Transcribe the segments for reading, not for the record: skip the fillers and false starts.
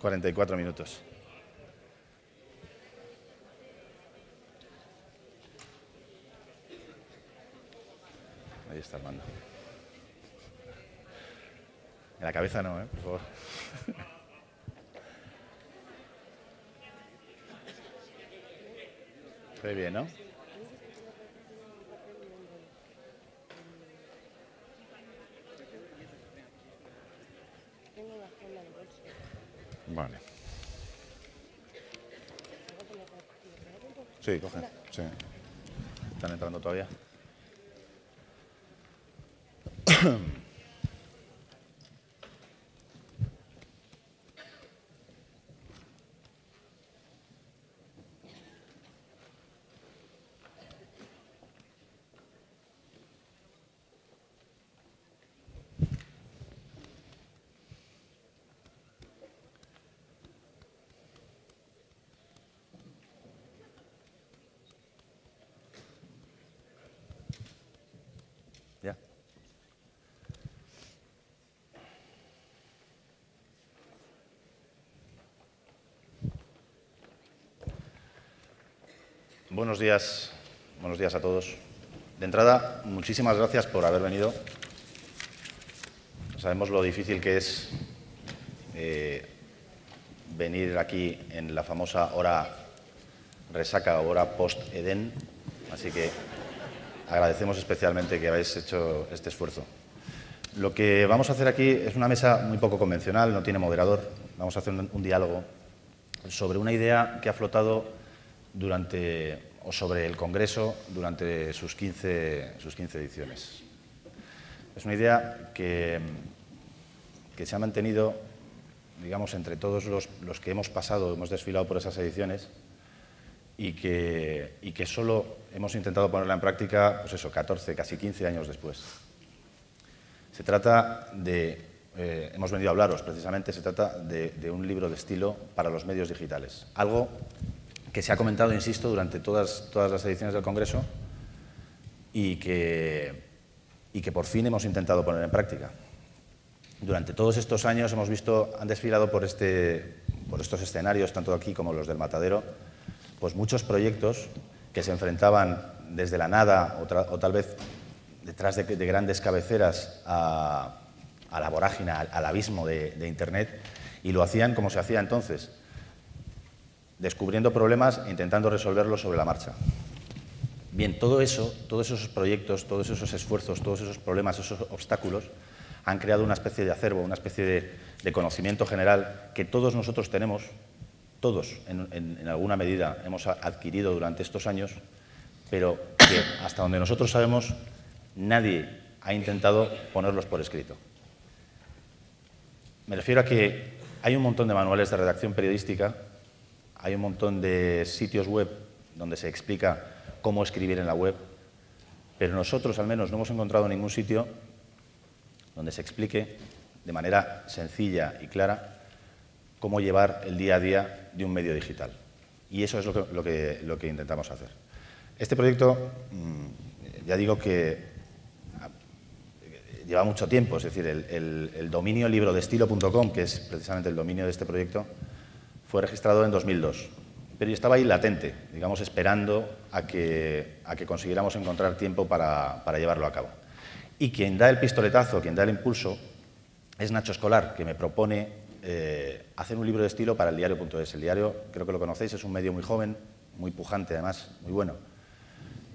44 minutos. Ahí está Armando. En la cabeza no, por favor. Muy bien, ¿no? Vale. Sí, coge. Sí. Están entrando todavía. Ya. Buenos días a todos. De entrada, muchísimas gracias por haber venido. Sabemos lo difícil que es venir aquí en la famosa hora resaca o hora post-Edén, así que agradecemos especialmente que habéis hecho este esfuerzo. Lo que vamos a hacer aquí es una mesa muy poco convencional, no tiene moderador. Vamos a hacer un diálogo sobre una idea que ha flotado sobre el Congreso durante sus 15 ediciones. Es una idea que se ha mantenido, digamos, entre todos los que hemos desfilado por esas ediciones y que solo hemos intentado ponerla en práctica, pues eso, 14, casi 15 años después. Se trata de, hemos venido a hablaros precisamente, se trata de un libro de estilo para los medios digitales. Algo que se ha comentado, insisto, durante todas las ediciones del Congreso y que por fin hemos intentado poner en práctica. Durante todos estos años hemos visto, han desfilado por estos escenarios, tanto aquí como los del Matadero, pues muchos proyectos que se enfrentaban desde la nada o tal vez detrás de grandes cabeceras a la vorágine, al abismo de Internet, y lo hacían como se hacía entonces, descubriendo problemas e intentando resolverlos sobre la marcha. Bien, todos esos proyectos, todos esos esfuerzos, todos esos problemas, esos obstáculos, han creado una especie de acervo, una especie de conocimiento general que todos nosotros tenemos, todos en alguna medida hemos adquirido durante estos años, pero que hasta donde nosotros sabemos nadie ha intentado ponerlos por escrito. Me refiero a que hay un montón de manuales de redacción periodística, hay un montón de sitios web donde se explica cómo escribir en la web, pero nosotros al menos no hemos encontrado ningún sitio donde se explique de manera sencilla y clara cómo llevar el día a día de un medio digital. Y eso es lo que intentamos hacer. Este proyecto, ya digo que lleva mucho tiempo, es decir, el dominio librodestilo.com, que es precisamente el dominio de este proyecto, fue registrado en 2002, pero estaba ahí latente, digamos, esperando a que consiguiéramos encontrar tiempo para llevarlo a cabo. Y quien da el pistoletazo, quien da el impulso, es Nacho Escolar, que me propone hacer un libro de estilo para el diario.es. El diario, creo que lo conocéis, es un medio muy joven, muy pujante además, muy bueno.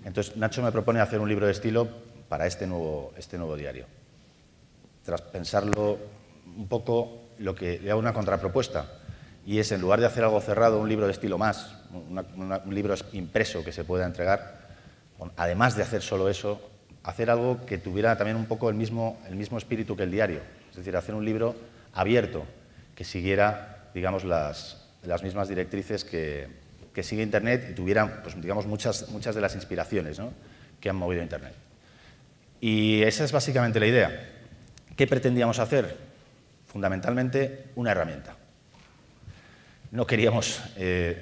Entonces, Nacho me propone hacer un libro de estilo para este nuevo diario. Tras pensarlo un poco, le hago una contrapropuesta, y es, en lugar de hacer algo cerrado, un libro de estilo más, un libro impreso que se pueda entregar, además de hacer solo eso, hacer algo que tuviera también un poco el mismo espíritu que el diario, es decir, hacer un libro abierto, que siguiera, digamos, las mismas directrices que sigue Internet y tuviera, pues, digamos, muchas de las inspiraciones, ¿no?, que han movido Internet. Y esa es básicamente la idea. ¿Qué pretendíamos hacer? Fundamentalmente, una herramienta. No queríamos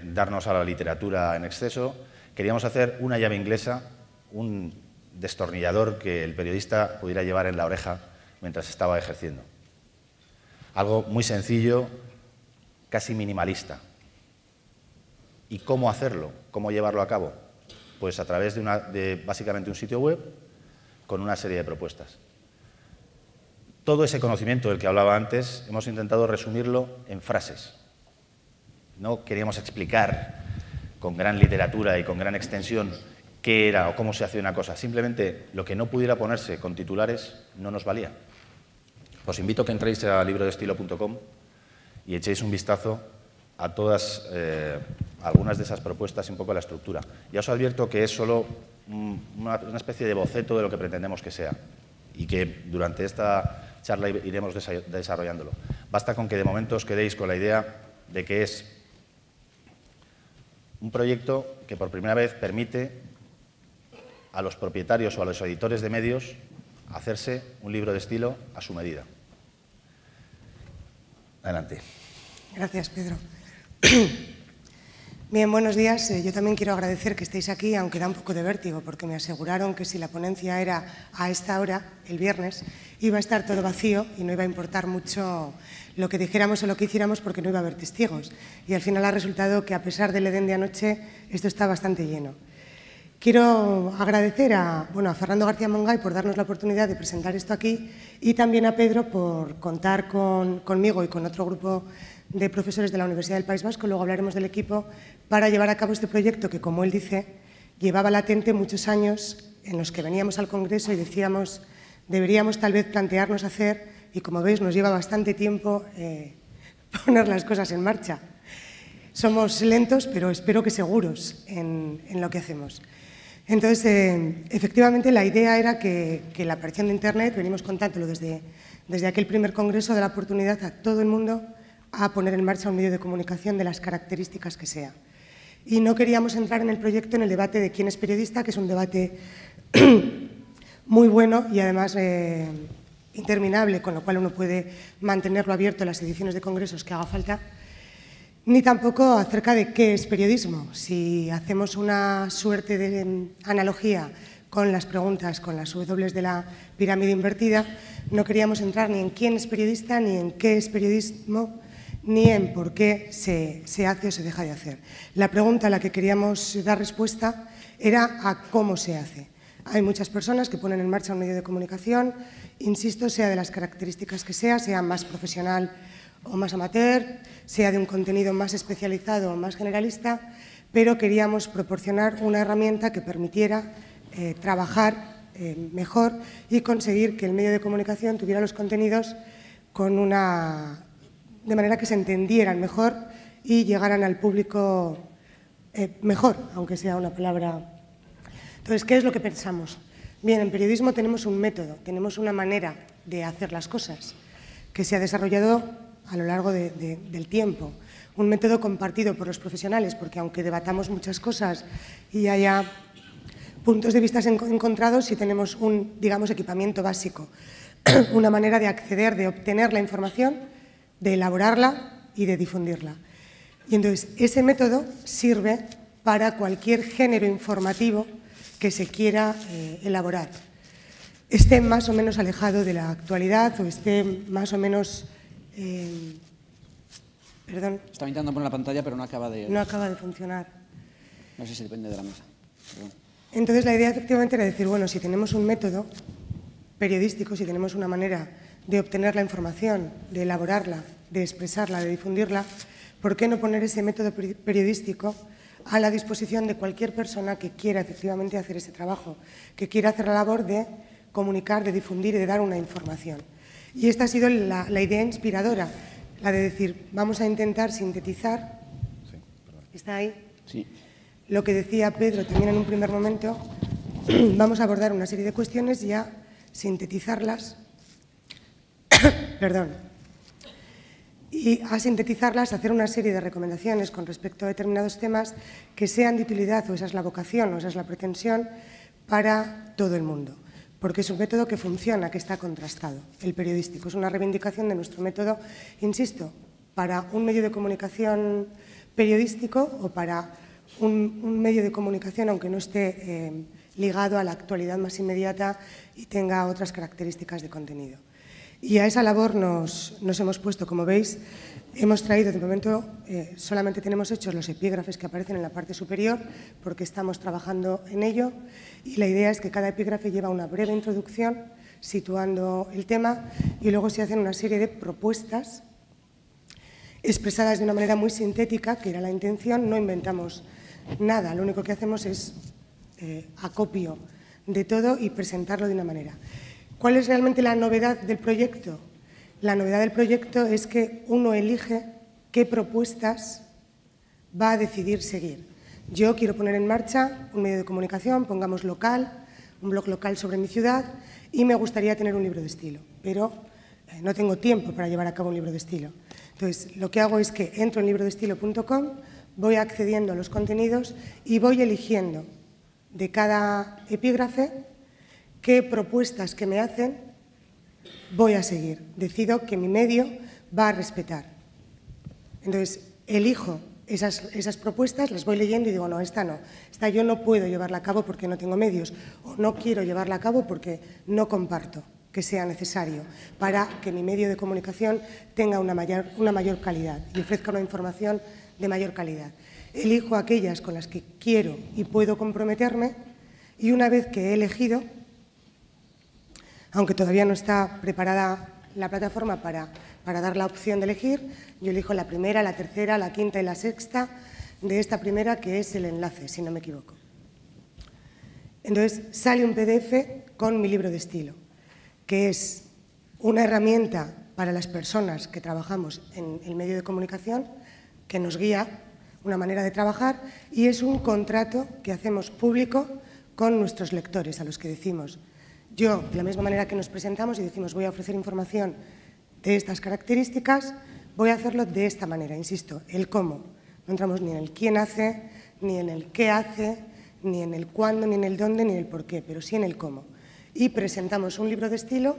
darnos a la literatura en exceso, queríamos hacer una llave inglesa, un destornillador que el periodista pudiera llevar en la oreja mientras estaba ejerciendo. Algo muy sencillo, casi minimalista. ¿Y cómo hacerlo? ¿Cómo llevarlo a cabo? Pues a través de básicamente un sitio web con una serie de propuestas. Todo ese conocimiento del que hablaba antes hemos intentado resumirlo en frases. No queríamos explicar con gran literatura y con gran extensión qué era o cómo se hacía una cosa. Simplemente lo que no pudiera ponerse con titulares no nos valía. Os invito a que entréis a librodestilo.com y echéis un vistazo a todas, algunas de esas propuestas y un poco la estructura. Ya os advierto que es solo una especie de boceto de lo que pretendemos que sea y que durante esta charla iremos desarrollándolo. Basta con que de momento os quedéis con la idea de que es un proyecto que por primera vez permite a los propietarios o a los editores de medios hacerse un libro de estilo a su medida. Adelante. Gracias, Pedro. Bien, buenos días. Yo también quiero agradecer que estéis aquí, aunque da un poco de vértigo, porque me aseguraron que si la ponencia era a esta hora, el viernes, iba a estar todo vacío y no iba a importar mucho lo que dijéramos o lo que hiciéramos porque no iba a haber testigos. Y al final ha resultado que, a pesar del Edén de anoche, esto está bastante lleno. Quiero agradecer a Fernando García Mongay por darnos la oportunidad de presentar esto aquí y también a Pedro por contar conmigo y con otro grupo de profesores de la Universidad del País Vasco, luego hablaremos del equipo, para llevar a cabo este proyecto que, como él dice, llevaba latente muchos años en los que veníamos al Congreso y decíamos, deberíamos tal vez plantearnos hacer, y como veis nos lleva bastante tiempo poner las cosas en marcha. Somos lentos, pero espero que seguros en lo que hacemos. Entonces, efectivamente, la idea era que la aparición de Internet, venimos contándolo desde aquel primer congreso, de la oportunidad a todo el mundo a poner en marcha un medio de comunicación de las características que sea. Y no queríamos entrar en el proyecto en el debate de quién es periodista, que es un debate muy bueno y además interminable, con lo cual uno puede mantenerlo abierto en las ediciones de congresos que haga falta, ni tampoco acerca de qué es periodismo. Si hacemos una suerte de analogía con las preguntas, con las W de la pirámide invertida, no queríamos entrar ni en quién es periodista, ni en qué es periodismo, ni en por qué se hace o se deja de hacer. La pregunta a la que queríamos dar respuesta era a cómo se hace. Hay muchas personas que ponen en marcha un medio de comunicación, insisto, sea de las características que sea más profesional o más amateur, sea de un contenido más especializado o más generalista, pero queríamos proporcionar una herramienta que permitiera trabajar mejor y conseguir que el medio de comunicación tuviera los contenidos de manera que se entendieran mejor y llegaran al público mejor, aunque sea una palabra. Entonces, ¿qué es lo que pensamos? Bien, en periodismo tenemos un método, tenemos una manera de hacer las cosas que se ha desarrollado a lo largo del tiempo. Un método compartido por los profesionales, porque aunque debatamos muchas cosas y haya puntos de vista encontrados, sí tenemos un, digamos, equipamiento básico, una manera de acceder, de obtener la información, de elaborarla y de difundirla. Y entonces, ese método sirve para cualquier género informativo que se quiera elaborar, esté más o menos alejado de la actualidad o esté más o menos… perdón. Estaba intentando poner la pantalla, pero no acaba de funcionar. No sé si depende de la mesa. Perdón. Entonces, la idea efectivamente era decir, bueno, si tenemos un método periodístico, si tenemos una manera de obtener la información, de elaborarla, de expresarla, de difundirla, ¿por qué no poner ese método periodístico a la disposición de cualquier persona que quiera efectivamente hacer ese trabajo, que quiera hacer la labor de comunicar, de difundir y de dar una información? Y esta ha sido la idea inspiradora, la de decir, vamos a intentar sintetizar, ¿está ahí? Sí. Lo que decía Pedro también en un primer momento, vamos a abordar una serie de cuestiones y a sintetizarlas, perdón, y a sintetizarlas, hacer una serie de recomendaciones con respecto a determinados temas que sean de utilidad, o esa es la vocación, o esa es la pretensión, para todo el mundo. Porque es un método que funciona, que está contrastado. El periodístico es una reivindicación de nuestro método, insisto, para un medio de comunicación periodístico o para un medio de comunicación, aunque no esté ligado a la actualidad más inmediata y tenga otras características de contenido. Y a esa labor nos hemos puesto, como veis, hemos traído, de momento solamente tenemos hechos los epígrafes que aparecen en la parte superior porque estamos trabajando en ello y la idea es que cada epígrafe lleva una breve introducción situando el tema y luego se hacen una serie de propuestas expresadas de una manera muy sintética, que era la intención, no inventamos nada, lo único que hacemos es acopio de todo y presentarlo de una manera. ¿Cuál es realmente la novedad del proyecto? La novedad del proyecto es que uno elige qué propuestas va a decidir seguir. Yo quiero poner en marcha un medio de comunicación, pongamos local, un blog local sobre mi ciudad y me gustaría tener un libro de estilo, pero no tengo tiempo para llevar a cabo un libro de estilo. Entonces, lo que hago es que entro en librodestilo.com, voy accediendo a los contenidos y voy eligiendo de cada epígrafe qué propuestas que me hacen voy a seguir. Decido que mi medio va a respetar. Entonces, elijo esas propuestas, las voy leyendo y digo, no, esta no. Esta yo no puedo llevarla a cabo porque no tengo medios o no quiero llevarla a cabo porque no comparto que sea necesario para que mi medio de comunicación tenga una mayor calidad y ofrezca una información de mayor calidad. Elijo aquellas con las que quiero y puedo comprometerme y una vez que he elegido, aunque todavía no está preparada la plataforma para dar la opción de elegir, yo elijo la primera, la tercera, la quinta y la sexta de esta primera, que es el enlace, si no me equivoco. Entonces, sale un PDF con mi libro de estilo, que es una herramienta para las personas que trabajamos en el medio de comunicación, que nos guía una manera de trabajar y es un contrato que hacemos público con nuestros lectores, a los que decimos, yo, de la misma manera que nos presentamos y decimos voy a ofrecer información de estas características, voy a hacerlo de esta manera, insisto, el cómo. No entramos ni en el quién hace, ni en el qué hace, ni en el cuándo, ni en el dónde, ni en el por qué, pero sí en el cómo. Y presentamos un libro de estilo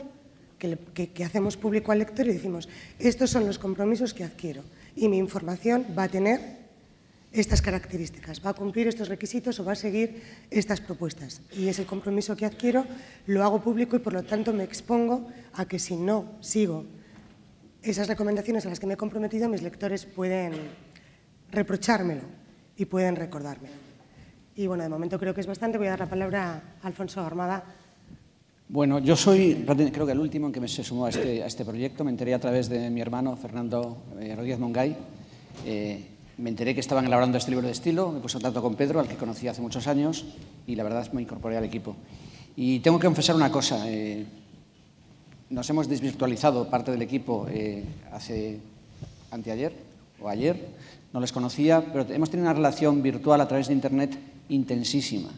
que hacemos público al lector y decimos, estos son los compromisos que adquiero y mi información va a tener estas características, va a cumplir estos requisitos o va a seguir estas propuestas. Y es el compromiso que adquiero, lo hago público y por lo tanto me expongo a que si no sigo esas recomendaciones a las que me he comprometido, mis lectores pueden reprochármelo y pueden recordármelo. Y bueno, de momento creo que es bastante. Voy a dar la palabra a Alfonso Armada. Bueno, yo soy, creo que el último en que me se sumó a este proyecto. Me enteré a través de mi hermano, Fernando Rodríguez Mongay. Me enteré que estaban elaborando este libro de estilo, me puse en contacto con Pedro, al que conocí hace muchos años, y la verdad es que me incorporé al equipo. Y tengo que confesar una cosa, nos hemos desvirtualizado parte del equipo anteayer o ayer, no les conocía, pero hemos tenido una relación virtual a través de Internet intensísima,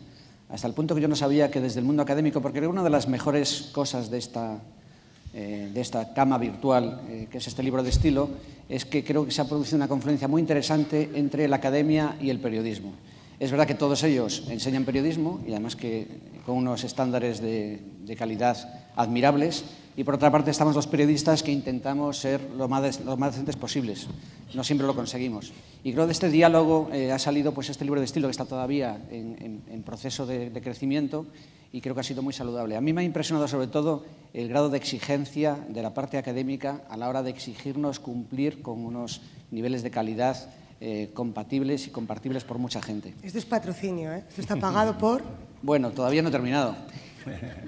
hasta el punto que yo no sabía que desde el mundo académico, porque creo que una de las mejores cosas de esta cama virtual, que es este libro de estilo, es que creo que se ha producido una confluencia muy interesante entre la academia y el periodismo. Es verdad que todos ellos enseñan periodismo y además que con unos estándares de calidad admirables, y por otra parte estamos los periodistas que intentamos ser lo más decentes posibles. No siempre lo conseguimos. Y creo que de este diálogo ha salido pues, este libro de estilo que está todavía en proceso de crecimiento y creo que ha sido muy saludable. A mí me ha impresionado sobre todo el grado de exigencia de la parte académica a la hora de exigirnos cumplir con unos niveles de calidad compatibles y compartibles por mucha gente. Esto es patrocinio, ¿eh? Esto está pagado por... Bueno, todavía no he terminado.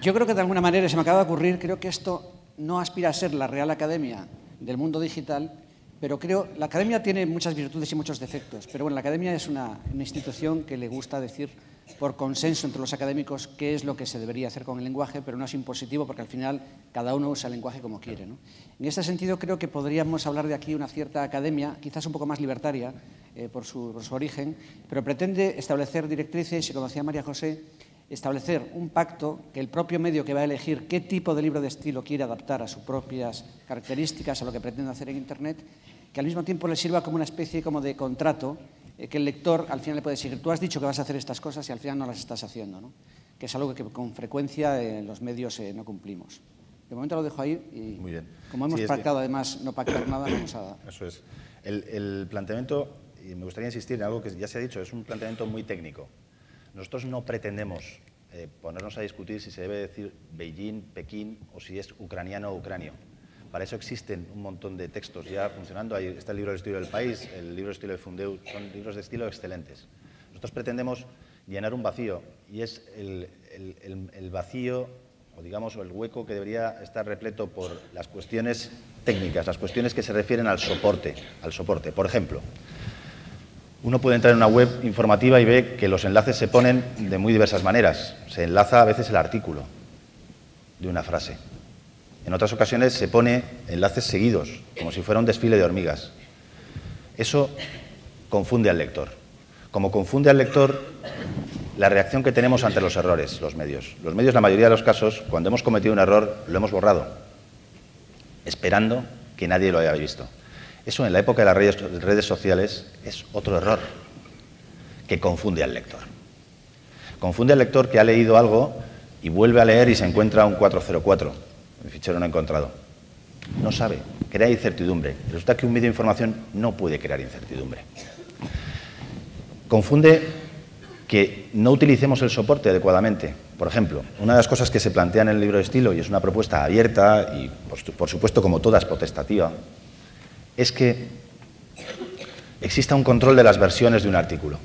Yo creo que de alguna manera, se me acaba de ocurrir, creo que esto no aspira a ser la Real Academia del mundo digital, pero creo la academia tiene muchas virtudes y muchos defectos, pero bueno, la academia es una institución que le gusta decir por consenso entre los académicos qué es lo que se debería hacer con el lenguaje, pero no es impositivo porque al final cada uno usa el lenguaje como quiere, ¿no? En este sentido creo que podríamos hablar de aquí una cierta academia, quizás un poco más libertaria por su origen, pero pretende establecer directrices y, como decía María José, establecer un pacto que el propio medio que va a elegir qué tipo de libro de estilo quiere adaptar a sus propias características, a lo que pretende hacer en Internet, que al mismo tiempo le sirva como una especie como de contrato que el lector al final le puede decir, tú has dicho que vas a hacer estas cosas y al final no las estás haciendo, ¿no? Que es algo que con frecuencia en los medios no cumplimos. De momento lo dejo ahí y muy bien. Como hemos pactado además no pactar nada, vamos a... Eso es. El planteamiento, y me gustaría insistir en algo que ya se ha dicho, es un planteamiento muy técnico. Nosotros no pretendemos ponernos a discutir si se debe decir Beijing, Pekín o si es ucraniano o ucranio. Para eso existen un montón de textos ya funcionando. Ahí está el libro de estilo del País, el libro de estilo de Fundeu, son libros de estilo excelentes. Nosotros pretendemos llenar un vacío, y es el vacío, o digamos, el hueco que debería estar repleto por las cuestiones técnicas, las cuestiones que se refieren al soporte. Por ejemplo, uno puede entrar en una web informativa y ve que los enlaces se ponen de muy diversas maneras. Se enlaza a veces el artículo de una frase. En otras ocasiones se pone enlaces seguidos, como si fuera un desfile de hormigas. Eso confunde al lector. Como confunde al lector la reacción que tenemos ante los errores, los medios. Los medios, la mayoría de los casos, cuando hemos cometido un error, lo hemos borrado, esperando que nadie lo haya visto. Eso en la época de las redes sociales es otro error que confunde al lector. Confunde al lector que ha leído algo y vuelve a leer y se encuentra un 404, el fichero no encontrado. No sabe, crea incertidumbre. Resulta que un medio de información no puede crear incertidumbre. Confunde que no utilicemos el soporte adecuadamente. Por ejemplo, una de las cosas que se plantea en el libro de estilo, y es una propuesta abierta y, por supuesto, como todas, potestativa, es que exista un control de las versiones de un artículo.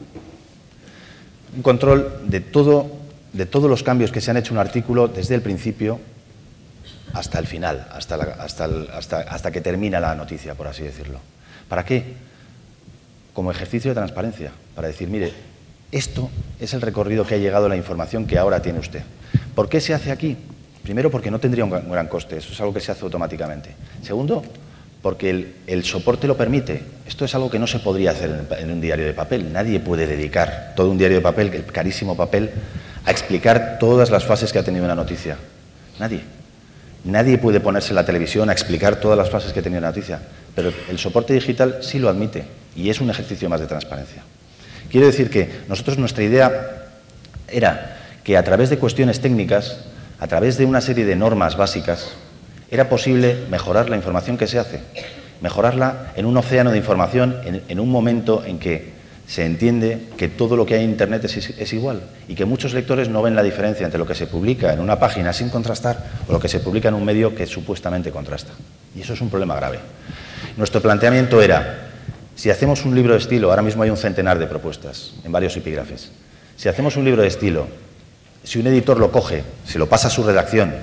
Un control de todos los cambios que se han hecho en un artículo desde el principio hasta el final, hasta que termina la noticia, por así decirlo. ¿Para qué? Como ejercicio de transparencia, para decir, mire, esto es el recorrido que ha llegado la información que ahora tiene usted. ¿Por qué se hace aquí? Primero, porque no tendría un gran coste, eso es algo que se hace automáticamente. Segundo, porque el soporte lo permite. Esto es algo que no se podría hacer en un diario de papel. Nadie puede dedicar todo un diario de papel, el carísimo papel, a explicar todas las fases que ha tenido una noticia. Nadie. Nadie puede ponerse en la televisión a explicar todas las fases que ha tenido una noticia. Pero el soporte digital sí lo admite y es un ejercicio más de transparencia. Quiero decir que nuestra idea era que a través de cuestiones técnicas, a través de una serie de normas básicas, era posible mejorar la información que se hace, mejorarla en un océano de información, en un momento en que se entiende que todo lo que hay en Internet es igual y que muchos lectores no ven la diferencia entre lo que se publica en una página sin contrastar o lo que se publica en un medio que supuestamente contrasta. Y eso es un problema grave. Nuestro planteamiento era, si hacemos un libro de estilo, ahora mismo hay un centenar de propuestas en varios epígrafes, si hacemos un libro de estilo, si un editor lo coge, se lo pasa a su redacción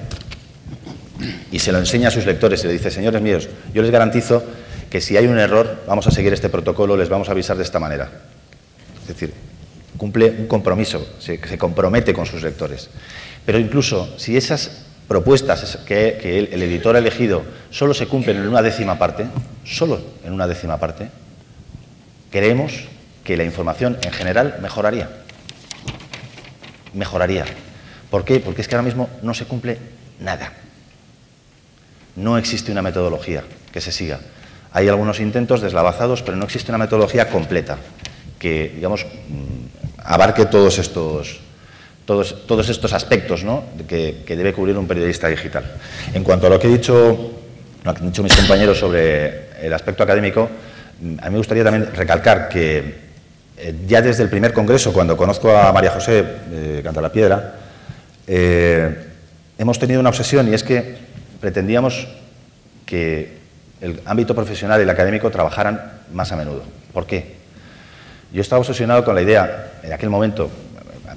y se lo enseña a sus lectores y le dice, señores míos, yo les garantizo que si hay un error, vamos a seguir este protocolo, les vamos a avisar de esta manera. Es decir, cumple un compromiso, se compromete con sus lectores. Pero incluso si esas propuestas que el editor ha elegido solo se cumplen en una décima parte, solo en una décima parte, creemos que la información en general mejoraría. Mejoraría. ¿Por qué? Porque es que ahora mismo no se cumple nada. No existe una metodología que se siga. Hay algunos intentos deslavazados, pero no existe una metodología completa que, digamos, abarque todos estos aspectos, ¿no?, que debe cubrir un periodista digital. En cuanto a lo que han dicho mis compañeros sobre el aspecto académico, a mí me gustaría también recalcar que ya desde el primer congreso, cuando conozco a María José Cantalapiedra, hemos tenido una obsesión, y es que pretendíamos que el ámbito profesional y el académico trabajaran más a menudo. ¿Por qué? Yo estaba obsesionado con la idea, en aquel momento, a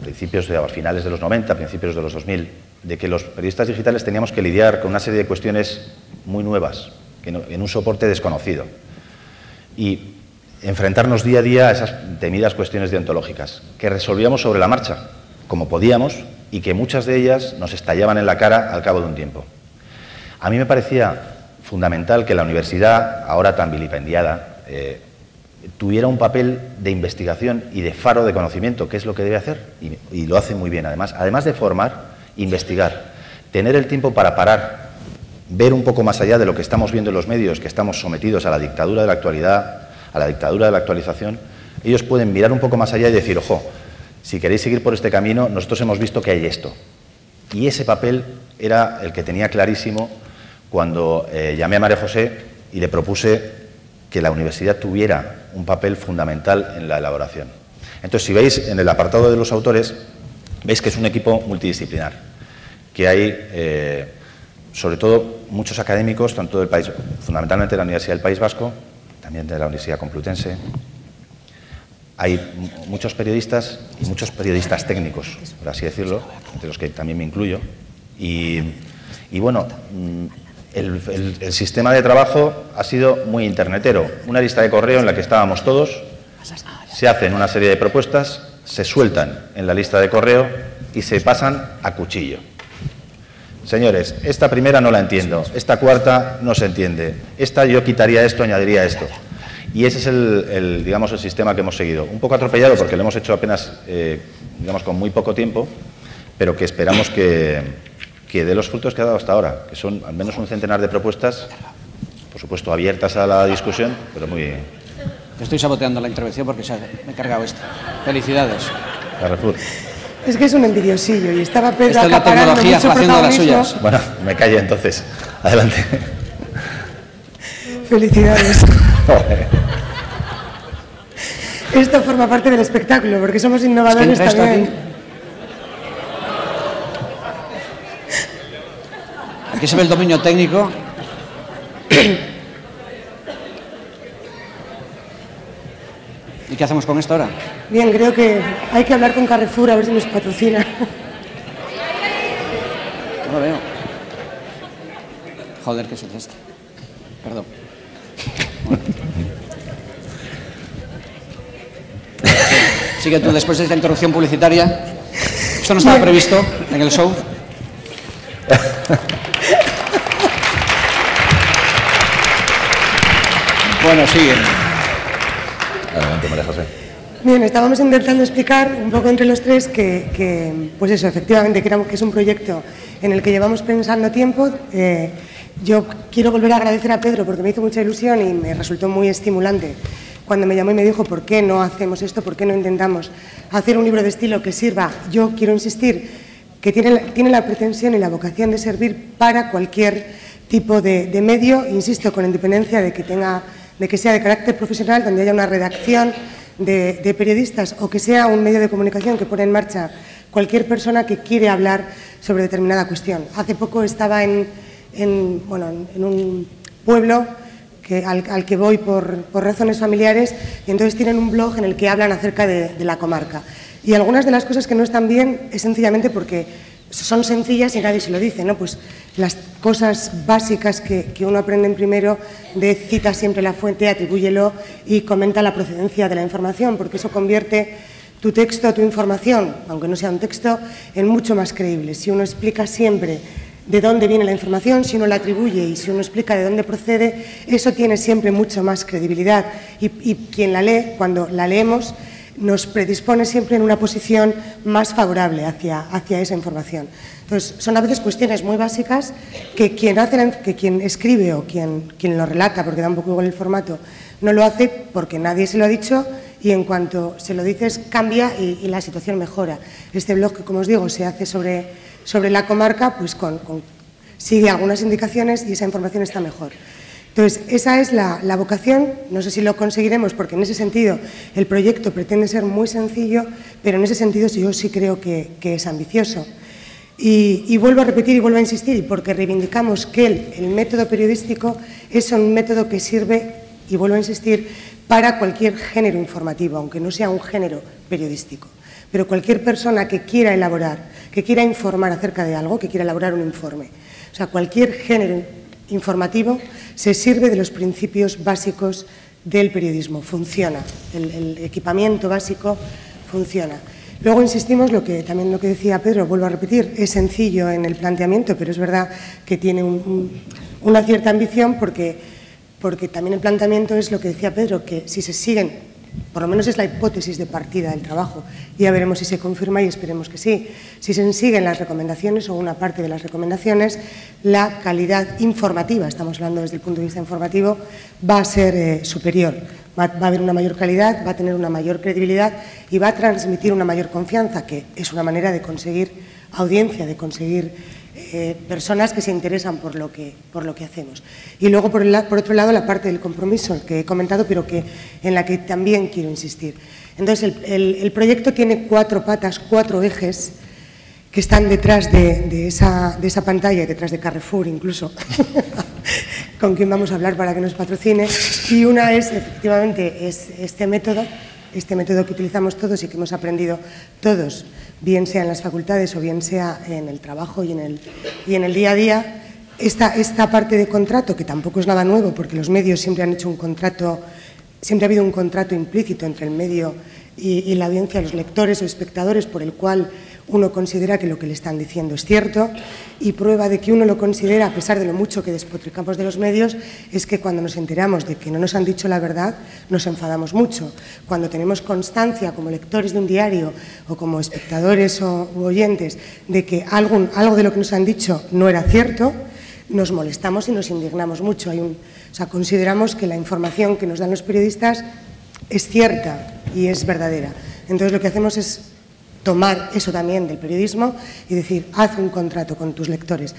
finales de los 90, a principios de los 2000, de que los periodistas digitales teníamos que lidiar con una serie de cuestiones muy nuevas, en un soporte desconocido, y enfrentarnos día a día a esas temidas cuestiones deontológicas, que resolvíamos sobre la marcha, como podíamos, y que muchas de ellas nos estallaban en la cara al cabo de un tiempo. A mí me parecía fundamental que la universidad, ahora tan vilipendiada, tuviera un papel de investigación y de faro de conocimiento, que es lo que debe hacer, y lo hace muy bien además. Además de formar, investigar, tener el tiempo para parar, ver un poco más allá de lo que estamos viendo en los medios, que estamos sometidos a la dictadura de la actualidad, a la dictadura de la actualización. Ellos pueden mirar un poco más allá y decir, ojo, si queréis seguir por este camino, nosotros hemos visto que hay esto. Y ese papel era el que tenía clarísimo cuando llamé a María José y le propuse que la universidad tuviera un papel fundamental en la elaboración. Entonces, si veis en el apartado de los autores, veis que es un equipo multidisciplinar, que hay sobre todo muchos académicos, tanto del país, fundamentalmente de la Universidad del País Vasco, también de la Universidad Complutense. Hay muchos periodistas y muchos periodistas técnicos, por así decirlo, entre los que también me incluyo. Y bueno, el sistema de trabajo ha sido muy internetero. Una lista de correo en la que estábamos todos, se hacen una serie de propuestas, se sueltan en la lista de correo y se pasan a cuchillo. Señores, esta primera no la entiendo, esta cuarta no se entiende, esta yo quitaría esto, añadiría esto. Y ese es digamos, el sistema que hemos seguido. Un poco atropellado porque lo hemos hecho apenas, digamos, con muy poco tiempo, pero que esperamos que dé los frutos que ha dado hasta ahora, que son al menos un centenar de propuestas, por supuesto abiertas a la discusión, pero muy... Estoy saboteando la intervención porque me he cargado esta. Felicidades. Carrefour. Es que es un envidiosillo y estaba Pedro Esta es la acaparando tecnología mucho haciendo de las protagonismo. suyas. Bueno, me callo entonces. Adelante. Felicidades. Esto forma parte del espectáculo, porque somos innovadores Es que entra esto también. Aquí se ve el dominio técnico. ¿Y qué hacemos con esto ahora? Bien, creo que hay que hablar con Carrefour a ver si nos patrocina. No lo veo. Joder, ¿qué es esto? Perdón. Bueno. Sigue tú después de esta interrupción publicitaria. Esto no estaba previsto en el show. Bueno, sigue. Adelante, María José. Bien, estábamos intentando explicar un poco entre los tres que pues eso, efectivamente, que es un proyecto en el que llevamos pensando tiempo. Yo quiero volver a agradecer a Pedro porque me hizo mucha ilusión y me resultó muy estimulante cuando me llamó y me dijo ¿por qué no hacemos esto? ¿Por qué no intentamos hacer un libro de estilo que sirva? Yo quiero insistir que tiene la pretensión y la vocación de servir para cualquier tipo de medio, insisto, con independencia de que sea de carácter profesional, donde haya una redacción de periodistas o que sea un medio de comunicación que pone en marcha cualquier persona que quiere hablar sobre determinada cuestión. Hace poco estaba en un pueblo al que voy por razones familiares y entonces tienen un blog en el que hablan acerca de la comarca. Y algunas de las cosas que no están bien es sencillamente porque son sencillas y nadie se lo dice, ¿no? Pues las cosas básicas que uno aprende en primero de cita siempre la fuente, atribúyelo y comenta la procedencia de la información, porque eso convierte tu texto, tu información, aunque no sea un texto, en mucho más creíble. Si uno explica siempre de dónde viene la información, si uno la atribuye y si uno explica de dónde procede, eso tiene siempre mucho más credibilidad y quien la lee, cuando la leemos, nos predispone siempre en una posición más favorable hacia esa información. Entonces, son a veces cuestiones muy básicas que quien escribe o quien lo relata, porque da un poco igual el formato, no lo hace porque nadie se lo ha dicho y en cuanto se lo dices cambia y la situación mejora. Este blog que, como os digo, se hace sobre la comarca, pues sigue algunas indicaciones y esa información está mejor. Entonces, esa es la vocación, no sé si lo conseguiremos porque en ese sentido el proyecto pretende ser muy sencillo, pero en ese sentido yo sí creo que es ambicioso. Y vuelvo a repetir y vuelvo a insistir, porque reivindicamos que el método periodístico es un método que sirve, y vuelvo a insistir, para cualquier género informativo, aunque no sea un género periodístico. Pero cualquier persona que quiera elaborar, que quiera informar acerca de algo, que quiera elaborar un informe, o sea, cualquier género informativo se sirve de los principios básicos del periodismo, funciona, el equipamiento básico funciona. Luego insistimos, también lo que decía Pedro, vuelvo a repetir, es sencillo en el planteamiento, pero es verdad que tiene una cierta ambición porque también el planteamiento es lo que decía Pedro, que si se siguen, por lo menos es la hipótesis de partida del trabajo, ya veremos si se confirma y esperemos que sí. Si se siguen las recomendaciones o una parte de las recomendaciones, la calidad informativa, estamos hablando desde el punto de vista informativo, va a ser superior. Va a haber una mayor calidad, va a tener una mayor credibilidad y va a transmitir una mayor confianza, que es una manera de conseguir audiencia, de conseguir personas que se interesan por lo que hacemos. Y luego, por otro lado, la parte del compromiso que he comentado, pero en la que también quiero insistir. Entonces, el proyecto tiene 4 patas, 4 ejes que están detrás de esa pantalla, detrás de Carrefour incluso, con quien vamos a hablar para que nos patrocine. Y una es, efectivamente, es este método que utilizamos todos y que hemos aprendido todos, bien sea en las facultades o bien sea en el trabajo y en el día a día. Esta parte de contrato, que tampoco es nada nuevo, porque los medios siempre han hecho un contrato, siempre ha habido un contrato implícito entre el medio y la audiencia, los lectores o espectadores, por el cual uno considera que lo que le están diciendo es cierto, y prueba de que uno lo considera, a pesar de lo mucho que despotricamos de los medios, es que cuando nos enteramos de que no nos han dicho la verdad, nos enfadamos mucho. Cuando tenemos constancia, como lectores de un diario o como espectadores u oyentes, de que algo de lo que nos han dicho no era cierto, nos molestamos y nos indignamos mucho. Consideramos que la información que nos dan los periodistas es cierta y es verdadera. Entonces, lo que hacemos es tomar eso también del periodismo y decir, haz un contrato con tus lectores.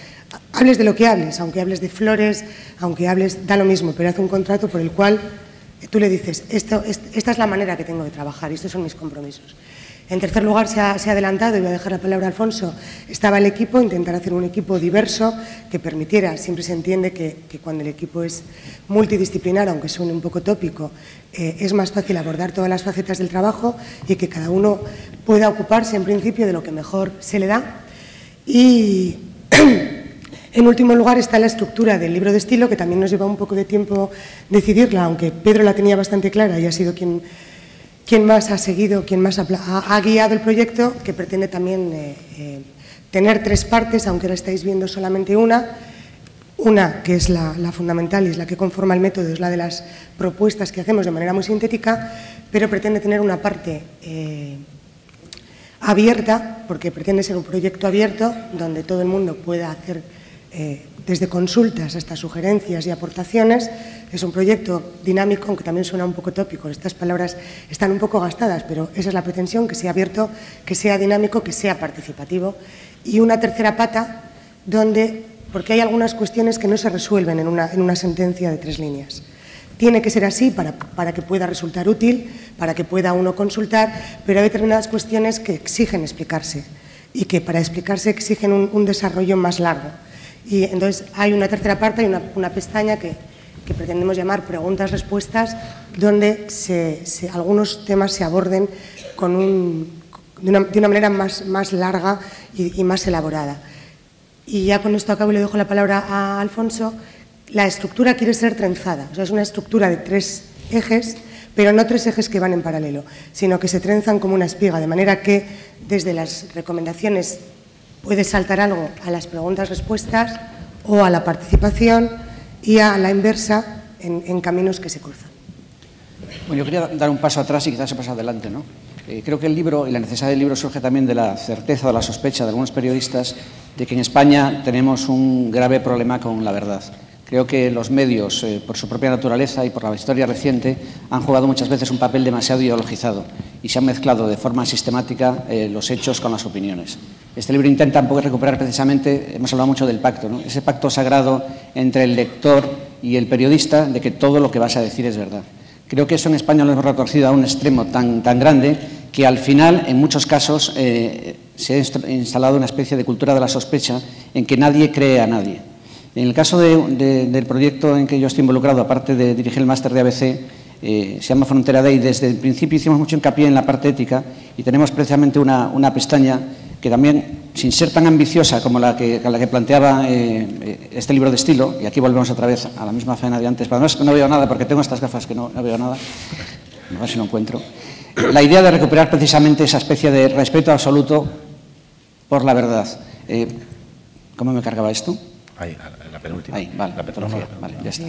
Hables de lo que hables, aunque hables de flores, aunque hables, da lo mismo, pero haz un contrato por el cual tú le dices, esta es la manera que tengo de trabajar y estos son mis compromisos. En tercer lugar, se ha adelantado, y voy a dejar la palabra a Alfonso, estaba el equipo, intentar hacer un equipo diverso que permitiera, siempre se entiende que cuando el equipo es multidisciplinar, aunque suene un poco tópico, es más fácil abordar todas las facetas del trabajo y que cada uno pueda ocuparse en principio de lo que mejor se le da. Y en último lugar está la estructura del libro de estilo, que también nos lleva un poco de tiempo decidirla, aunque Pedro la tenía bastante clara y ha sido quien más ha seguido, quien más ha guiado el proyecto, que pretende también tener 3 partes, aunque ahora estáis viendo solamente una. Una, que es la fundamental y es la que conforma el método, es la de las propuestas que hacemos de manera muy sintética, pero pretende tener una parte abierta, porque pretende ser un proyecto abierto, donde todo el mundo pueda hacer desde consultas hasta sugerencias y aportaciones. Es un proyecto dinámico, aunque también suena un poco tópico. Estas palabras están un poco gastadas, pero esa es la pretensión, que sea abierto, que sea dinámico, que sea participativo. Y una tercera pata, porque hay algunas cuestiones que no se resuelven en una sentencia de 3 líneas. Tiene que ser así para que pueda resultar útil, para que pueda uno consultar, pero hay determinadas cuestiones que exigen explicarse y que para explicarse exigen un desarrollo más largo. Y entonces hay una tercera parte, hay una pestaña que pretendemos llamar preguntas-respuestas, donde algunos temas se aborden de una manera más larga y más elaborada. Y ya con esto acabo y le dejo la palabra a Alfonso. La estructura quiere ser trenzada, o sea, es una estructura de 3 ejes, pero no 3 ejes que van en paralelo, sino que se trenzan como una espiga, de manera que desde las recomendaciones puede saltar algo a las preguntas-respuestas o a la participación y a la inversa en caminos que se cruzan. Bueno, yo quería dar un paso atrás y quizás un paso adelante, ¿no? Creo que el libro y la necesidad del libro surge también de la certeza o la sospecha de algunos periodistas de que en España tenemos un grave problema con la verdad. Creo que los medios, por su propia naturaleza y por la historia reciente, han jugado muchas veces un papel demasiado ideologizado y se han mezclado de forma sistemática los hechos con las opiniones. Este libro intenta un poco recuperar precisamente, hemos hablado mucho del pacto, ¿no? Ese pacto sagrado entre el lector y el periodista de que todo lo que vas a decir es verdad. Creo que eso en España lo hemos retorcido a un extremo tan grande que al final, en muchos casos, se ha instalado una especie de cultura de la sospecha en que nadie cree a nadie. En el caso del proyecto en que yo estoy involucrado, aparte de dirigir el máster de ABC, se llama Frontera Day. Desde el principio hicimos mucho hincapié en la parte ética y tenemos precisamente una pestaña que también, sin ser tan ambiciosa como la que planteaba este libro de estilo, y aquí volvemos otra vez a la misma faena de antes, pero no veo nada porque tengo estas gafas que no veo nada, a ver si lo encuentro. La idea de recuperar precisamente esa especie de respeto absoluto por la verdad. ¿Cómo me cargaba esto? Ahí, la penúltima. Ahí, vale, la metodología, vale, ya está.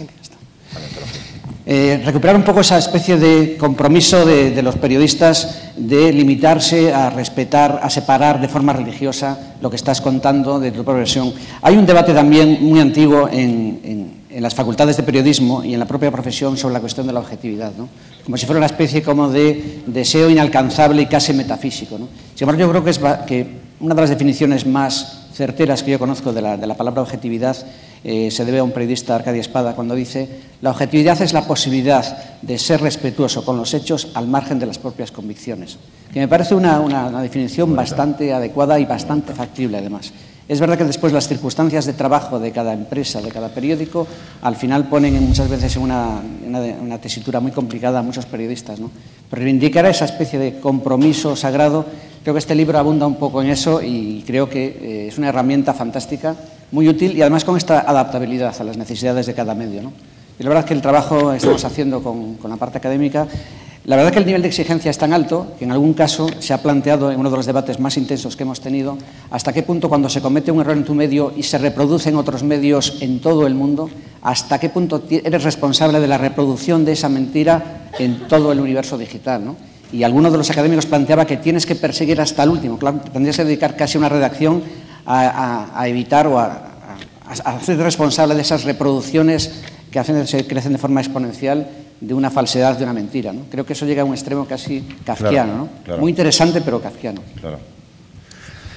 La recuperar un poco esa especie de compromiso de los periodistas de limitarse a respetar, a separar de forma religiosa lo que estás contando de tu profesión. Hay un debate también muy antiguo en las facultades de periodismo y en la propia profesión sobre la cuestión de la objetividad, ¿no? Como si fuera una especie como de deseo inalcanzable y casi metafísico, ¿no? Sin embargo, yo creo que una de las definiciones más certeras que yo conozco de la palabra objetividad se debe a un periodista, Arcadio Espada, cuando dice: la objetividad es la posibilidad de ser respetuoso con los hechos al margen de las propias convicciones, que me parece una definición bastante adecuada y bastante factible, además. Es verdad que después las circunstancias de trabajo de cada empresa, de cada periódico, al final ponen muchas veces en una tesitura muy complicada a muchos periodistas, ¿no? Pero reivindicar esa especie de compromiso sagrado, creo que este libro abunda un poco en eso y creo que es una herramienta fantástica, muy útil y además con esta adaptabilidad a las necesidades de cada medio, ¿no? Y la verdad es que el trabajo que estamos haciendo con la parte académica, la verdad es que el nivel de exigencia es tan alto que en algún caso se ha planteado en uno de los debates más intensos que hemos tenido hasta qué punto cuando se comete un error en tu medio y se reproduce en otros medios en todo el mundo, hasta qué punto eres responsable de la reproducción de esa mentira en todo el universo digital, ¿no? Y alguno de los académicos planteaba que tienes que perseguir hasta el último, claro, tendrías que dedicar casi una redacción a evitar o a hacer responsable de esas reproducciones que crecen de forma exponencial de una falsedad, de una mentira, ¿no? Creo que eso llega a un extremo casi kafkiano, ¿no? Claro. Muy interesante, pero kafkiano. Claro.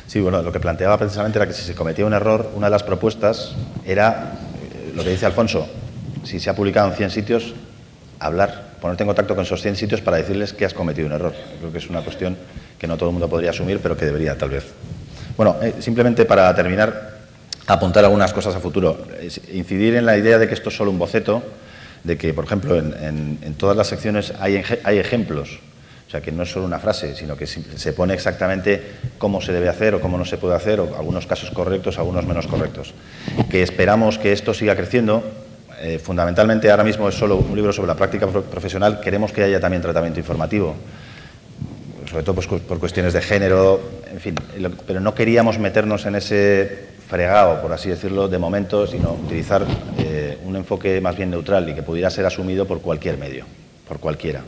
Sí, bueno, lo que planteaba precisamente era que si se cometía un error, una de las propuestas era lo que dice Alfonso: si se ha publicado en 100 sitios, hablar, ponerte en contacto con esos 100 sitios para decirles que has cometido un error. Creo que es una cuestión que no todo el mundo podría asumir, pero que debería, tal vez. Bueno, simplemente para terminar, apuntar algunas cosas a futuro. Incidir en la idea de que esto es solo un boceto, de que, por ejemplo, en todas las secciones hay ejemplos, o sea, que no es solo una frase, sino que se pone exactamente cómo se debe hacer o cómo no se puede hacer, o algunos casos correctos, algunos menos correctos. Que esperamos que esto siga creciendo. Fundamentalmente, ahora mismo es solo un libro sobre la práctica profesional. Queremos que haya también tratamiento informativo, sobre todo pues, por cuestiones de género, en fin, pero no queríamos meternos en ese fregado, por así decirlo, de momento, sino utilizar un enfoque más bien neutral y que pudiera ser asumido por cualquier medio, por cualquiera.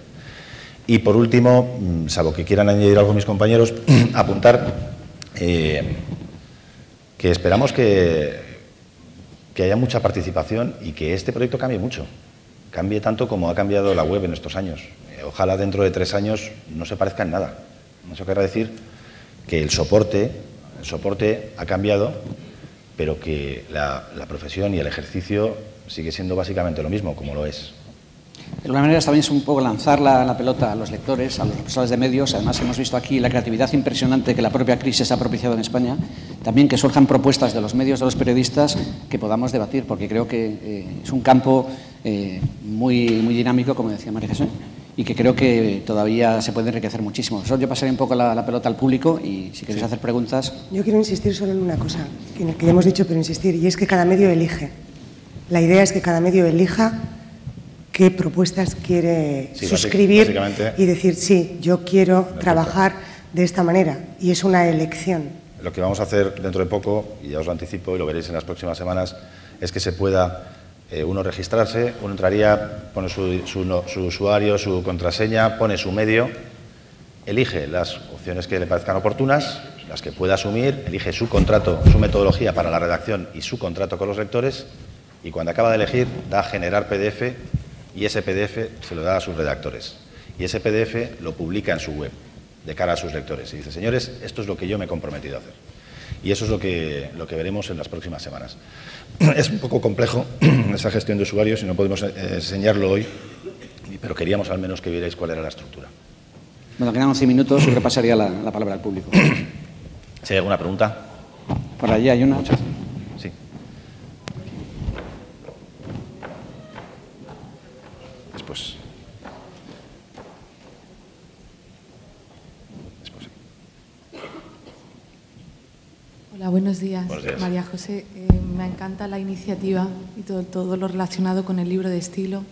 Y por último, salvo que quieran añadir algo mis compañeros, apuntar que esperamos que haya mucha participación y que este proyecto cambie mucho, cambie tanto como ha cambiado la web en estos años. Ojalá dentro de 3 años no se parezca en nada. Eso querrá decir que el soporte ha cambiado, pero que la profesión y el ejercicio sigue siendo básicamente lo mismo, como lo es. De alguna manera también es un poco lanzar la pelota a los lectores, a los responsables de medios. Además, hemos visto aquí la creatividad impresionante que la propia crisis ha propiciado en España. También que surjan propuestas de los medios, de los periodistas, que podamos debatir, porque creo que es un campo muy dinámico, como decía María Jesús, y que creo que todavía se puede enriquecer muchísimo. Yo pasaré un poco la pelota al público y si queréis hacer preguntas. Yo quiero insistir solo en una cosa, que ya hemos dicho, pero insistir, y es que cada medio elige. La idea es que cada medio elija qué propuestas quiere suscribir y decir, sí, yo quiero trabajar de esta manera, y es una elección. Lo que vamos a hacer dentro de poco, y ya os lo anticipo y lo veréis en las próximas semanas, es que se pueda uno registrarse, uno entraría, pone su usuario, su contraseña, pone su medio, elige las opciones que le parezcan oportunas, las que pueda asumir, elige su contrato, su metodología para la redacción y su contrato con los lectores, y cuando acaba de elegir da a generar PDF, y ese PDF se lo da a sus redactores. Y ese PDF lo publica en su web, de cara a sus lectores. Y dice, señores, esto es lo que yo me he comprometido a hacer. Y eso es lo que veremos en las próximas semanas. Es un poco complejo esa gestión de usuarios y no podemos enseñarlo hoy, pero queríamos al menos que vierais cuál era la estructura. Bueno, quedan 11 minutos y repasaría la palabra al público. ¿Si hay alguna pregunta? Por allí hay una. Muchas. Sí. Después. Hola, buenos días. Buenos días. María José, me encanta la iniciativa y todo lo relacionado con el libro de estilo.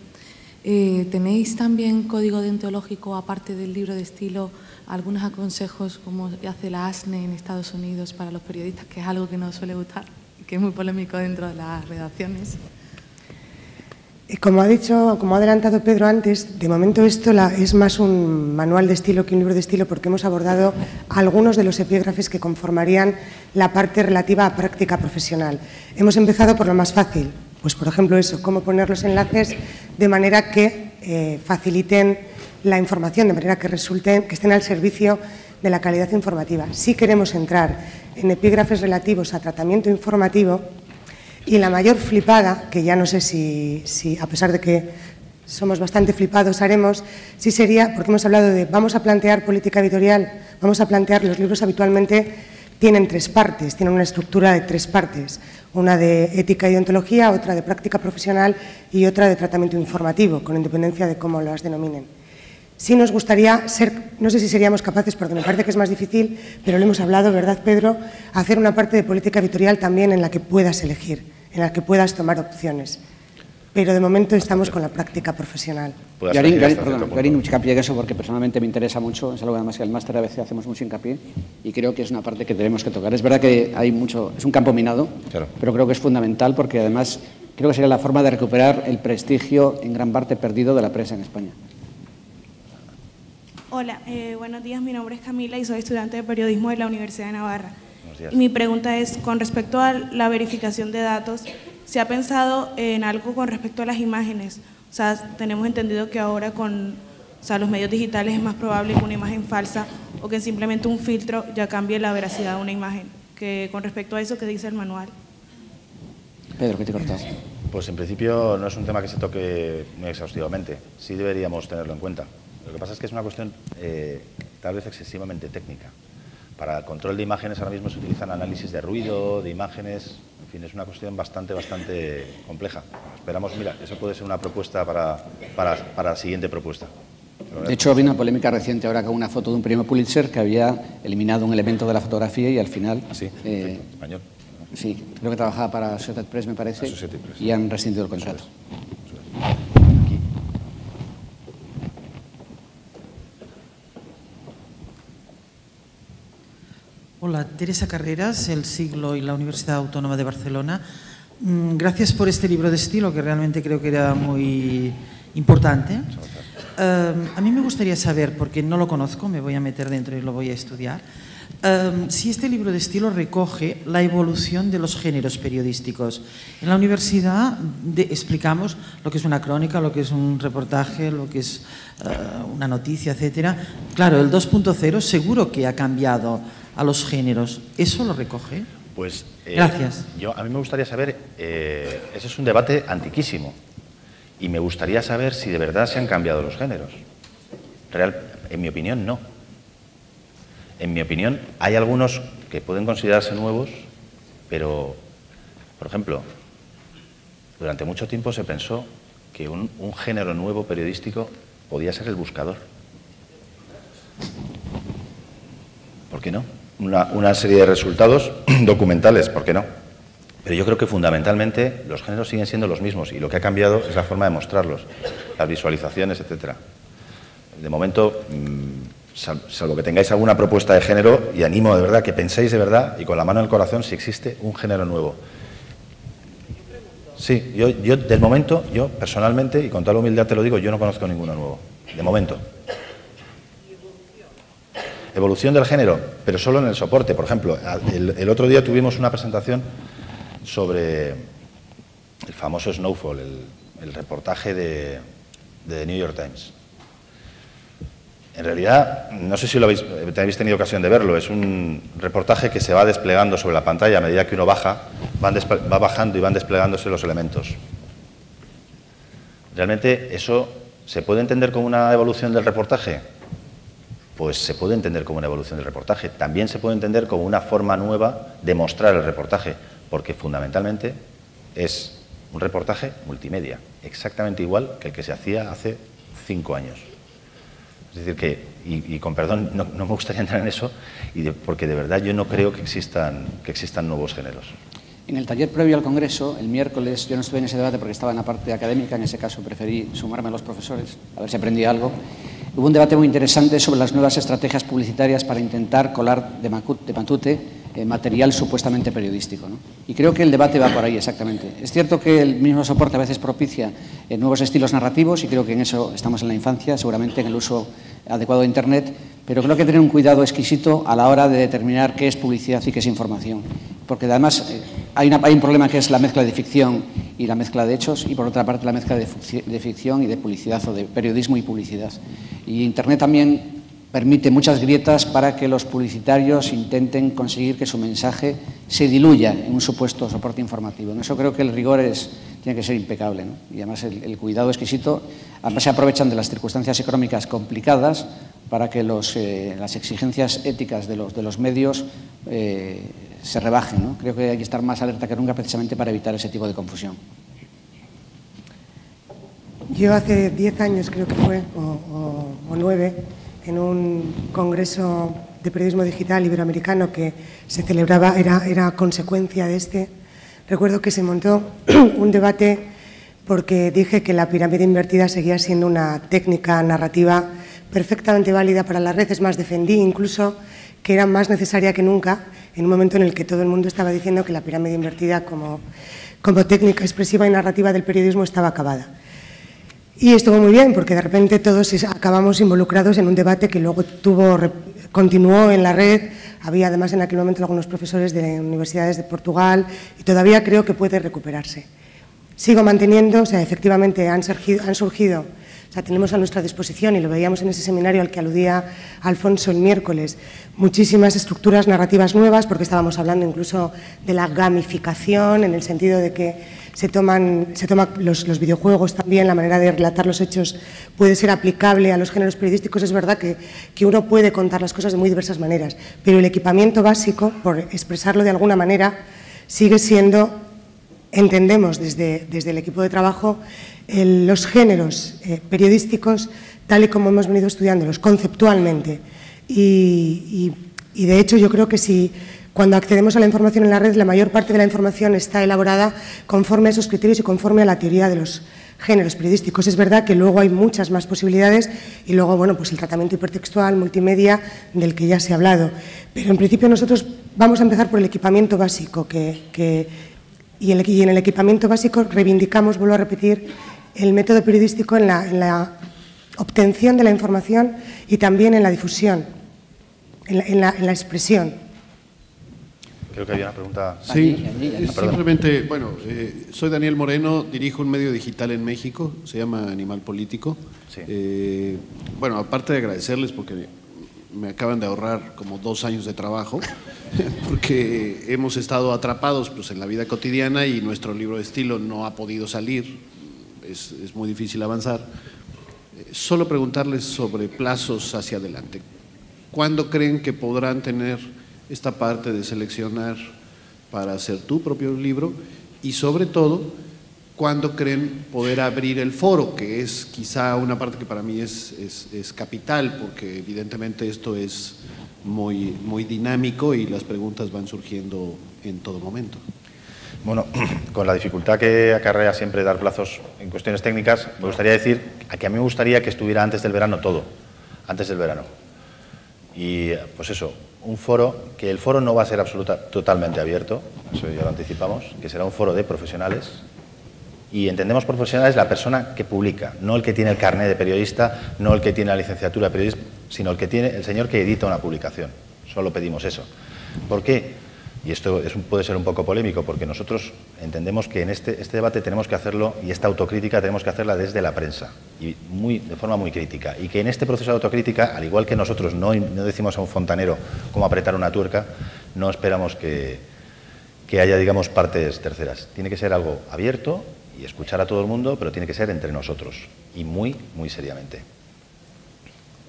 ¿Tenéis también código deontológico, aparte del libro de estilo, algunos consejos como hace la ASNE en Estados Unidos para los periodistas, que es algo que nos suele gustar, que es muy polémico dentro de las redacciones? Como ha adelantado Pedro antes, de momento esto es más un manual de estilo que un libro de estilo, porque hemos abordado algunos de los epígrafes que conformarían la parte relativa a práctica profesional. Hemos empezado por lo más fácil, pues por ejemplo eso, cómo poner los enlaces de manera que faciliten la información, de manera que estén al servicio de la calidad informativa. Sí queremos entrar en epígrafes relativos a tratamiento informativo y la mayor flipada, que ya no sé si a pesar de que somos bastante flipados haremos, sí sería, porque hemos hablado de vamos a plantear política editorial, vamos a plantear, los libros habitualmente tienen 3 partes, tienen una estructura de 3 partes, una de ética y deontología, otra de práctica profesional y otra de tratamiento informativo, con independencia de cómo las denominen. Sí nos gustaría ser, no sé si seríamos capaces, porque me parece que es más difícil, pero lo hemos hablado, ¿verdad, Pedro?, hacer una parte de política editorial también en la que puedas elegir, en la que puedas tomar opciones. Pero de momento estamos con la práctica profesional. Garín, mucho hincapié en eso porque personalmente me interesa mucho, es algo además que en el máster a veces hacemos mucho hincapié y creo que es una parte que tenemos que tocar. Es verdad que hay mucho, es un campo minado, claro, pero creo que es fundamental porque además creo que sería la forma de recuperar el prestigio en gran parte perdido de la prensa en España. Hola, buenos días, mi nombre es Camila y soy estudiante de periodismo de la Universidad de Navarra. Y mi pregunta es, con respecto a la verificación de datos, ¿se ha pensado en algo con respecto a las imágenes? O sea, tenemos entendido que ahora con los medios digitales es más probable que una imagen falsa o que simplemente un filtro ya cambie la veracidad de una imagen. Que con respecto a eso, ¿qué dice el manual? Pedro, ¿qué te cortas? Pues en principio no es un tema que se toque muy exhaustivamente. Sí deberíamos tenerlo en cuenta. Lo que pasa es que es una cuestión tal vez excesivamente técnica. Para el control de imágenes ahora mismo se utilizan análisis de ruido, de imágenes, en fin, es una cuestión bastante compleja. Esperamos, mira, eso puede ser una propuesta para la siguiente propuesta. De hecho, había una polémica reciente ahora con una foto de un premio Pulitzer que había eliminado un elemento de la fotografía y al final... Sí, español. Sí, creo que trabajaba para Associated Press, me parece, Associated Press. Y han rescindido el contrato. Hola, Teresa Carreras, El Siglo y la Universidad Autónoma de Barcelona. Gracias por este libro de estilo que realmente creo que era muy importante. A mí me gustaría saber, porque no lo conozco, me voy a meter dentro y lo voy a estudiar, si este libro de estilo recoge la evolución de los géneros periodísticos. En la universidad explicamos lo que es una crónica, lo que es un reportaje, lo que es una noticia, etcétera. Claro, el 2.0 seguro que ha cambiado a los géneros. ¿Eso lo recoge? Pues gracias. A mí me gustaría saber, ese es un debate antiquísimo, y me gustaría saber si de verdad se han cambiado los géneros. En mi opinión, no. En mi opinión, hay algunos que pueden considerarse nuevos, pero, por ejemplo, durante mucho tiempo se pensó que un género nuevo periodístico podía ser el buscador. ¿Por qué no? Una serie de resultados documentales, ¿por qué no? Pero yo creo que fundamentalmente los géneros siguen siendo los mismos y lo que ha cambiado es la forma de mostrarlos, las visualizaciones, etcétera. De momento, salvo que tengáis alguna propuesta de género, y animo de verdad que penséis de verdad y con la mano en el corazón si existe un género nuevo. Sí, yo del momento, yo personalmente, y con toda la humildad te lo digo, yo no conozco ninguno nuevo, de momento. Evolución del género, pero solo en el soporte. Por ejemplo, el otro día tuvimos una presentación sobre el famoso Snowfall, el reportaje de The New York Times. En realidad, no sé si habéis tenido ocasión de verlo, es un reportaje que se va desplegando sobre la pantalla a medida que uno baja, va bajando y van desplegándose los elementos. ¿Realmente eso se puede entender como una evolución del reportaje? Pues se puede entender como una evolución del reportaje. También se puede entender como una forma nueva de mostrar el reportaje, porque fundamentalmente es un reportaje multimedia, exactamente igual que el que se hacía hace 5 años. Es decir que, y con perdón, no me gustaría entrar en eso, porque de verdad yo no creo que existan nuevos géneros. En el taller previo al Congreso, el miércoles, yo no estuve en ese debate porque estaba en la parte académica, en ese caso preferí sumarme a los profesores, a ver si aprendí algo. Hubo un debate muy interesante sobre las nuevas estrategias publicitarias para intentar colar de Matute material supuestamente periodístico, ¿no? Y creo que el debate va por ahí exactamente. Es cierto que el mismo soporte a veces propicia nuevos estilos narrativos y creo que en eso estamos en la infancia, seguramente en el uso adecuado de Internet, pero creo que hay que tener un cuidado exquisito a la hora de determinar qué es publicidad y qué es información. Porque además hay un problema que es la mezcla de ficción y la mezcla de hechos y por otra parte la mezcla de ficción y de publicidad o de periodismo y publicidad. Y Internet también permite muchas grietas para que los publicitarios intenten conseguir que su mensaje se diluya en un supuesto soporte informativo. En eso creo que el rigor tiene que ser impecable, ¿no? Y además el cuidado exquisito. Además se aprovechan de las circunstancias económicas complicadas para que las exigencias éticas de los medios se rebajen, ¿no? Creo que hay que estar más alerta que nunca precisamente para evitar ese tipo de confusión. Yo hace 10 años creo que fue, o 9, en un congreso de periodismo digital iberoamericano que se celebraba, era consecuencia de este. Recuerdo que se montó un debate porque dije que la pirámide invertida seguía siendo una técnica narrativa perfectamente válida para la red. Es más, defendí incluso que era más necesaria que nunca en un momento en el que todo el mundo estaba diciendo que la pirámide invertida como técnica expresiva y narrativa del periodismo estaba acabada. Y estuvo muy bien, porque de repente todos acabamos involucrados en un debate que luego continuó en la red. Había además en aquel momento algunos profesores de universidades de Portugal y todavía creo que puede recuperarse. Sigo manteniendo, o sea, efectivamente han surgido, o sea, tenemos a nuestra disposición, y lo veíamos en ese seminario al que aludía Alfonso el miércoles, muchísimas estructuras narrativas nuevas, porque estábamos hablando incluso de la gamificación, en el sentido de que se toman los videojuegos también, la manera de relatar los hechos puede ser aplicable a los géneros periodísticos. Es verdad que uno puede contar las cosas de muy diversas maneras, pero el equipamiento básico, por expresarlo de alguna manera, sigue siendo, entendemos desde el equipo de trabajo, los géneros periodísticos tal y como hemos venido estudiándolos conceptualmente. Y de hecho yo creo que si cuando accedemos a la información en la red, la mayor parte de la información está elaborada conforme a esos criterios y conforme a la teoría de los géneros periodísticos. Es verdad que luego hay muchas más posibilidades y luego, bueno, pues el tratamiento hipertextual, multimedia, del que ya se ha hablado. Pero en principio nosotros vamos a empezar por el equipamiento básico y en el equipamiento básico reivindicamos, vuelvo a repetir, el método periodístico en la obtención de la información y también en la difusión, en la expresión. Creo que había una pregunta. Sí, simplemente, bueno, soy Daniel Moreno, dirijo un medio digital en México, se llama Animal Político. Sí. Bueno, aparte de agradecerles porque me acaban de ahorrar como 2 años de trabajo, porque hemos estado atrapados pues, en la vida cotidiana y nuestro libro de estilo no ha podido salir, es muy difícil avanzar. Solo preguntarles sobre plazos hacia adelante. ¿Cuándo creen que podrán tener esta parte de seleccionar para hacer tu propio libro? Y sobre todo, ¿cuándo creen poder abrir el foro? Que es quizá una parte que para mí es capital, porque evidentemente esto es muy dinámico y las preguntas van surgiendo en todo momento. Bueno, con la dificultad que acarrea siempre dar plazos en cuestiones técnicas, me gustaría decir que a mí me gustaría que estuviera antes del verano todo, antes del verano. Y pues eso, un foro, que el foro no va a ser totalmente abierto, eso ya lo anticipamos, que será un foro de profesionales, y entendemos profesionales la persona que publica, no el que tiene el carné de periodista, no el que tiene la licenciatura de periodismo, sino el señor que edita una publicación. Solo pedimos eso. ¿Por qué? Y esto puede ser un poco polémico, porque nosotros entendemos que en este debate tenemos que hacerlo, y esta autocrítica tenemos que hacerla desde la prensa, y de forma muy crítica. Y que en este proceso de autocrítica, al igual que nosotros no decimos a un fontanero cómo apretar una tuerca, no esperamos que haya, digamos, partes terceras. Tiene que ser algo abierto y escuchar a todo el mundo, pero tiene que ser entre nosotros, y muy, muy seriamente.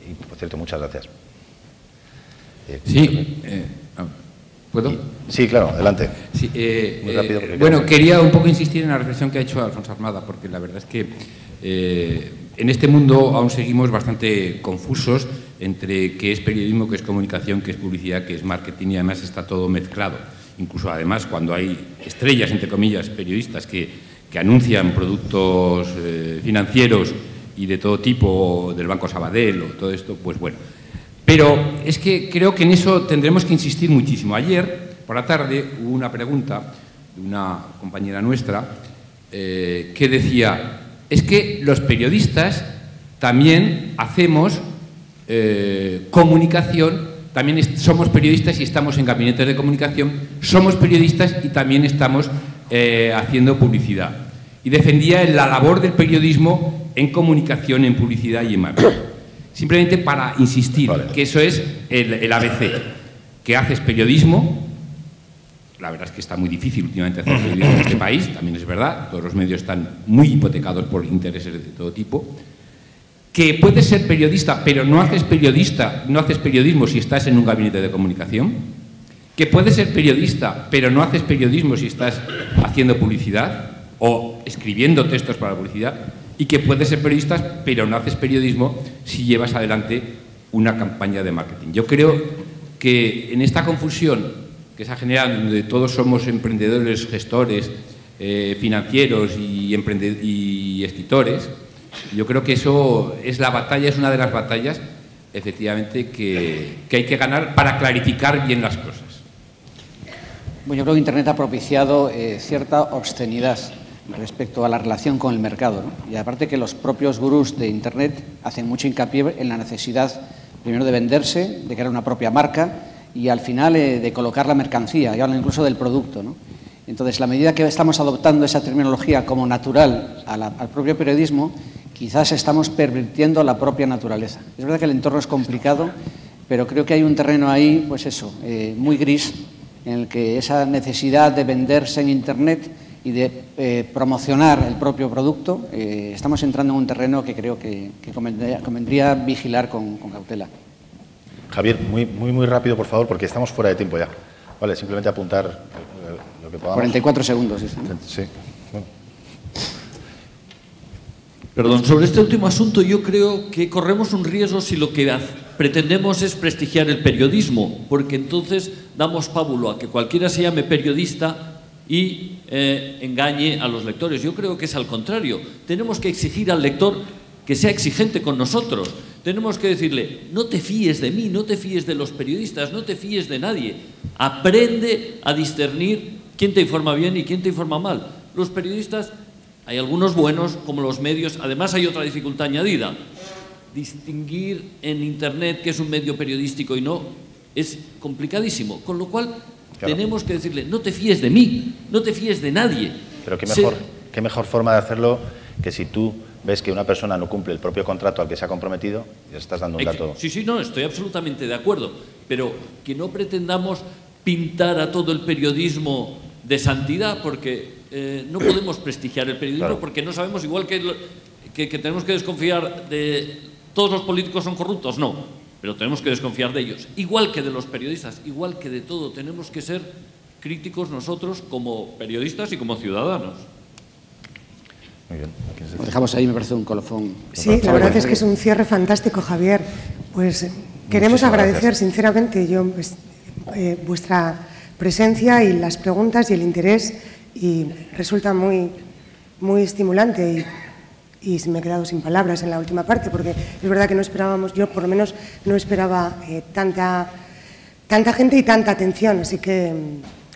Y, por cierto, muchas gracias. Sí. ¿Puedo? Sí, claro, adelante. Sí, muy rápido. Bueno, quería un poco insistir en la reflexión que ha hecho Alfonso Armada, porque la verdad es que en este mundo aún seguimos bastante confusos entre qué es periodismo, qué es comunicación, qué es publicidad, qué es marketing, y además está todo mezclado. Incluso además cuando hay estrellas, entre comillas, periodistas que anuncian productos financieros y de todo tipo, del Banco Sabadell o todo esto, pues bueno. Pero es que creo que en eso tendremos que insistir muchísimo. Ayer, por la tarde, hubo una pregunta de una compañera nuestra que decía, es que los periodistas también hacemos comunicación, también somos periodistas y estamos en gabinetes de comunicación, somos periodistas y también estamos haciendo publicidad. Y defendía la labor del periodismo en comunicación, en publicidad y en marketing. simplemente para insistir que eso es el ABC, que haces periodismo. La verdad es que está muy difícil últimamente hacer periodismo en este país, también es verdad, todos los medios están muy hipotecados por intereses de todo tipo. Que puedes ser periodista, pero no haces periodismo si estás en un gabinete de comunicación. Que puedes ser periodista, pero no haces periodismo si estás haciendo publicidad o escribiendo textos para la publicidad. Y que puedes ser periodista, pero no haces periodismo si llevas adelante una campaña de marketing. Yo creo que en esta confusión que se ha generado, donde todos somos emprendedores, gestores, financieros y escritores, yo creo que eso es la batalla, es una de las batallas, efectivamente, que hay que ganar para clarificar bien las cosas. Bueno, yo creo que Internet ha propiciado cierta obscenidad respecto a la relación con el mercado, ¿no? Y aparte que los propios gurús de Internet hacen mucho hincapié en la necesidad, primero, de venderse, de crear una propia marca y al final de colocar la mercancía, y hablan incluso del producto, ¿no? Entonces, la medida que estamos adoptando esa terminología como natural al propio periodismo, quizás estamos pervirtiendo la propia naturaleza. Es verdad que el entorno es complicado, pero creo que hay un terreno ahí, pues eso, muy gris, en el que esa necesidad de venderse en Internet y de promocionar el propio producto, estamos entrando en un terreno que creo que convendría vigilar con cautela. Javier, muy rápido, por favor, porque estamos fuera de tiempo ya. Vale, simplemente apuntar lo que podamos. 44 segundos. Sí. Bueno. Perdón, sobre este último asunto yo creo que corremos un riesgo si lo que pretendemos es prestigiar el periodismo, porque entonces damos pábulo a que cualquiera se llame periodista y engañe a los lectores. Yo creo que es al contrario. Tenemos que exigir al lector que sea exigente con nosotros. Tenemos que decirle, no te fíes de mí, no te fíes de los periodistas, no te fíes de nadie. Aprende a discernir quién te informa bien y quién te informa mal. Los periodistas, hay algunos buenos, como los medios. Además hay otra dificultad añadida. Distinguir en Internet qué es un medio periodístico y no es complicadísimo. Con lo cual, claro, tenemos que decirle, no te fíes de mí, no te fíes de nadie. Pero qué mejor forma de hacerlo que si tú ves que una persona no cumple el propio contrato al que se ha comprometido, y estás dando un dato. Sí, no, estoy absolutamente de acuerdo, pero que no pretendamos pintar a todo el periodismo de santidad, porque no podemos prestigiar el periodismo, claro, porque no sabemos, igual que tenemos que desconfiar de todos los políticos son corruptos, no, pero tenemos que desconfiar de ellos, igual que de los periodistas, igual que de todo, tenemos que ser críticos nosotros como periodistas y como ciudadanos. Muy bien. Lo dejamos ahí, me parece un colofón. Sí, la verdad es que es un cierre fantástico, Javier. Pues queremos agradecer sinceramente vuestra presencia y las preguntas y el interés, y resulta muy estimulante y me he quedado sin palabras en la última parte, porque es verdad que no esperábamos, yo por lo menos no esperaba tanta gente y tanta atención, así que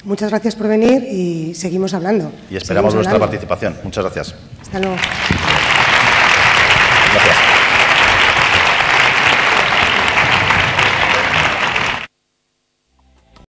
muchas gracias por venir y seguimos hablando. Y esperamos vuestra participación. Muchas gracias. Hasta luego. Gracias.